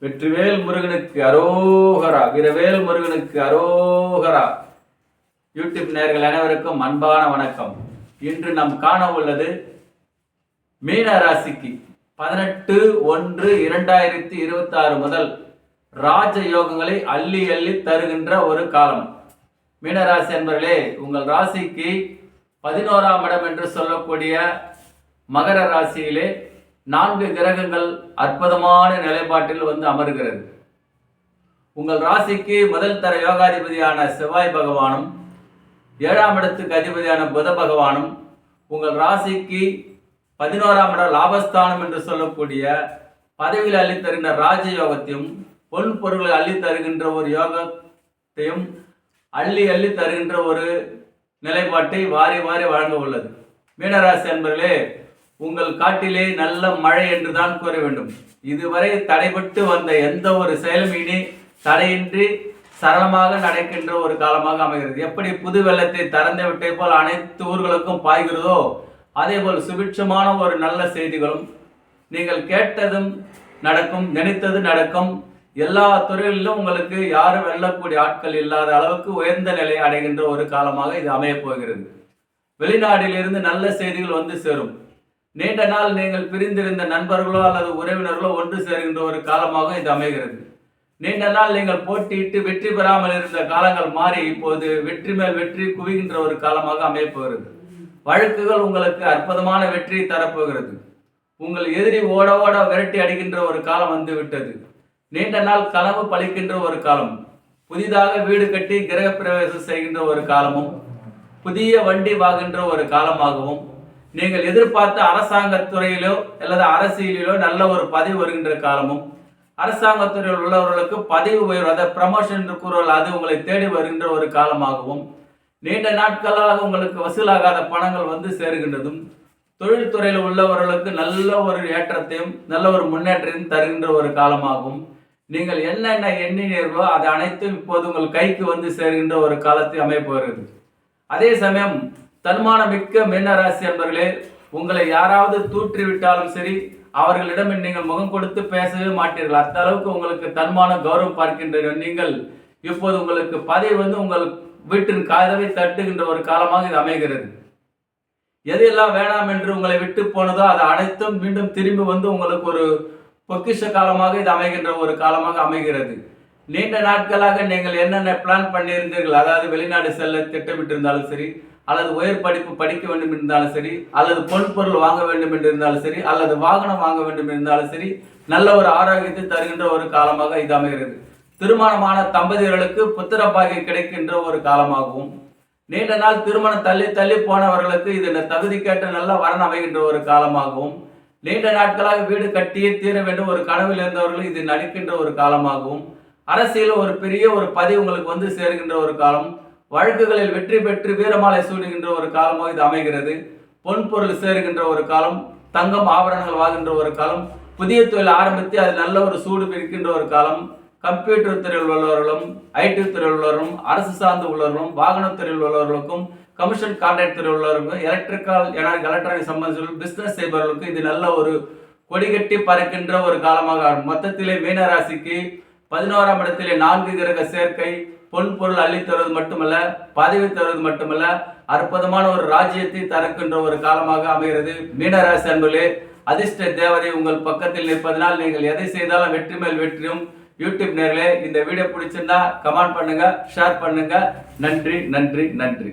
வெற்றிவேல் முருகனுக்கு அரோகரா, வீரவேல் முருகனுக்கு அரோகரா. யூடியூப் நேயர்கள் அனைவருக்கும் அன்பான வணக்கம். இன்று நாம் காண உள்ளது மீன ராசிக்கு 18/1/2026 முதல் ராஜ யோகங்களை அள்ளி அள்ளி தருகின்ற ஒரு காலம். மீனராசி என்பவர்களே, உங்கள் ராசிக்கு 11ஆம் இடம் என்று சொல்லக்கூடிய மகர ராசியிலே 4 கிரகங்கள் அற்புதமான நிலைப்பாட்டில் அமர்கிறது. உங்கள் ராசிக்கு முதல் தர யோகாதிபதியான செவ்வாய் பகவானும் 7ஆம் இடத்துக்கு அதிபதியான புத பகவானும் உங்கள் ராசிக்கு 11ஆம் இடம் லாபஸ்தானம் என்று சொல்லக்கூடிய பதவியில் அள்ளி தருகின்ற ராஜ யோகத்தையும் பொன் பொருள்களை அள்ளி தருகின்ற ஒரு யோகத்தையும் அள்ளி அள்ளி தருகின்ற ஒரு நிலைப்பாட்டை வாரி வாரி வழங்க உள்ளது. மீனராசி என்பவர்களே, உங்கள் காட்டிலே நல்ல மழை என்று தான் கூற வேண்டும். இதுவரை தடைபட்டு வந்த எந்த ஒரு செயலும் இனி தடையின்றி சரளமாக நடக்கின்ற ஒரு காலமாக அமைகிறது. எப்படி புது வெள்ளத்தை திறந்து விட்டை போல் அனைத்து ஊர்களுக்கும் பாய்கிறதோ, அதே போல் சுபிட்சமான ஒரு நல்ல செய்திகளும் நீங்கள் கேட்டதும் நடக்கும், நினைத்தது நடக்கும். எல்லா துறைகளிலும் உங்களுக்கு யாரும் வெல்லக்கூடிய ஆட்கள் இல்லாத அளவுக்கு உயர்ந்த நிலையை அடைகின்ற ஒரு காலமாக இது அமையப் போகிறது. வெளிநாட்டிலிருந்து நல்ல செய்திகள் சேரும். நீண்ட நாள் நீங்கள் பிரிந்திருந்த நண்பர்களோ அல்லது உறவினர்களோ ஒன்று சேர்கின்ற ஒரு காலமாக இது அமைகிறது. நீண்ட நாள் நீங்கள் போட்டியிட்டு வெற்றி பெறாமல் இருந்த காலங்கள் மாறி இப்போது வெற்றி மேல் வெற்றி குவிகின்ற ஒரு காலமாக அமையப்போகிறது. வழக்குகள் உங்களுக்கு அற்புதமான வெற்றியை தரப்போகிறது. உங்கள் எதிரி ஓட ஓட விரட்டி அடிக்கின்ற ஒரு காலம் வந்துவிட்டது. நீண்ட நாள் கனவு பழிக்கின்ற ஒரு காலம், புதிதாக வீடு கட்டி கிரக பிரவேசம் செய்கின்ற ஒரு காலமும், புதிய வண்டி வாங்குகின்ற ஒரு காலமாகவும், நீங்கள் எதிர்பார்த்த அரசாங்கத்துறையிலோ அல்லது அரசியலிலோ நல்ல ஒரு பதவி வருகின்ற காலமும், அரசாங்கத்துறையில் உள்ளவர்களுக்கு பதவி உயர்வு, அதை ப்ரமோஷன் என்று கூறுவார்கள், அது உங்களை தேடி வருகின்ற ஒரு காலமாகவும், நீண்ட நாட்களாக உங்களுக்கு வசூலாகாத பணங்கள் சேருகின்றதும், தொழில்துறையில் உள்ளவர்களுக்கு நல்ல ஒரு ஏற்றத்தையும் நல்ல ஒரு முன்னேற்றத்தையும் தருகின்ற ஒரு காலமாகவும், நீங்கள் என்னென்ன எண்ணினீர்களோ அது அனைத்தும் இப்போது உங்கள் கைக்கு சேர்கின்ற ஒரு காலத்தை அமைப்போகிறது. அதே சமயம் தன்மான மிக்க மீனராசி என்பவர்களே, உங்களை யாராவது தூற்றிவிட்டாலும் சரி, அவர்களிடம் நீங்கள் முகம் கொடுத்து பேசவே மாட்டீர்கள். அந்த அளவுக்கு உங்களுக்கு தன்மான கௌரவம் பார்க்கின்ற நீங்கள் இப்போது உங்களுக்கு பதவி உங்கள் வீட்டின் கதவை தட்டுகின்ற ஒரு காலமாக இது அமைகிறது. எதெல்லாம் வேணாம் என்று உங்களை விட்டு போனதோ அது அனைத்தும் மீண்டும் திரும்பி உங்களுக்கு ஒரு பொக்கிஷ காலமாக இது அமைகின்ற ஒரு காலமாக அமைகிறது. நீண்ட நாட்களாக நீங்கள் என்னென்ன பிளான் பண்ணியிருந்தீர்கள், அதாவது வெளிநாடு செல்ல திட்டமிட்டிருந்தாலும் சரி, அல்லது உயர் படிப்பு படிக்க வேண்டும் இருந்தாலும் சரி, அல்லது பொன் பொருள் வாங்க வேண்டும் என்று இருந்தாலும் சரி, அல்லது வாகனம் வாங்க வேண்டும் இருந்தாலும் சரி, நல்ல ஒரு ஆரோக்கியத்தை தருகின்ற ஒரு காலமாக இது அமைகிறது. திருமணமான தம்பதியர்களுக்கு புத்திர பாக்கியம் கிடைக்கின்ற ஒரு காலமாகவும், நீண்ட நாள் திருமணம் தள்ளி தள்ளி போனவர்களுக்கு இது தகுதிக்கேற்ற நல்ல வரன் அமைகின்ற ஒரு காலமாகவும், நீண்ட நாட்களாக வீடு கட்டியே தீர வேண்டும் ஒரு கனவில் இருந்தவர்கள் இது நடிக்கின்ற ஒரு காலமாகவும், அரசியல் ஒரு பெரிய ஒரு பதவி உங்களுக்கு சேர்கின்ற ஒரு காலம், வழக்குகளில் வெற்றி பெற்று வீரமாலை சூடுகின்ற ஒரு காலமாக இது அமைகிறது. பொன் பொருள் சேருகின்ற ஒரு காலம், தங்கம் ஆபரணங்கள் வாங்குகின்ற ஒரு காலம், புதிய தொழில் ஆரம்பித்து அது நல்ல ஒரு சூடு பிரிக்கின்ற ஒரு காலம், கம்ப்யூட்டர் துறையில் உள்ளவர்களும், ஐடி துறையில் உள்ளவர்களும், அரசு சார்ந்து உள்ளவர்களும், வாகனத்துறையில் உள்ளவர்களுக்கும், கமிஷன் கான்ட்ராக்ட் துறையில் உள்ளவர்களுக்கும், எலக்ட்ரானிக் சம்பந்தம் பிசினஸ் செய்பவர்களுக்கு இது நல்ல ஒரு கொடிகட்டி பறக்கின்ற ஒரு காலமாக. மொத்தத்திலே மீனராசிக்கு 11ஆம் இடத்திலே 4 கிரக சேர்க்கை பொன் பொருள் அள்ளி தருவது மட்டுமல்ல, பதவி தருவது மட்டுமல்ல, அற்புதமான ஒரு ராஜ்யத்தை தரக்கின்ற ஒரு காலமாக அமைகிறது. மீனராசி அன்பர்களே, அதிர்ஷ்ட தேவதை உங்கள் பக்கத்தில் நிற்பதனால் நீங்கள் எதை செய்தாலும் வெற்றி மேல் வெற்றியும். யூடியூப் நேயர்களே, இந்த வீடியோ பிடிச்சிருந்தா கமெண்ட் பண்ணுங்க, ஷேர் பண்ணுங்க. நன்றி நன்றி நன்றி.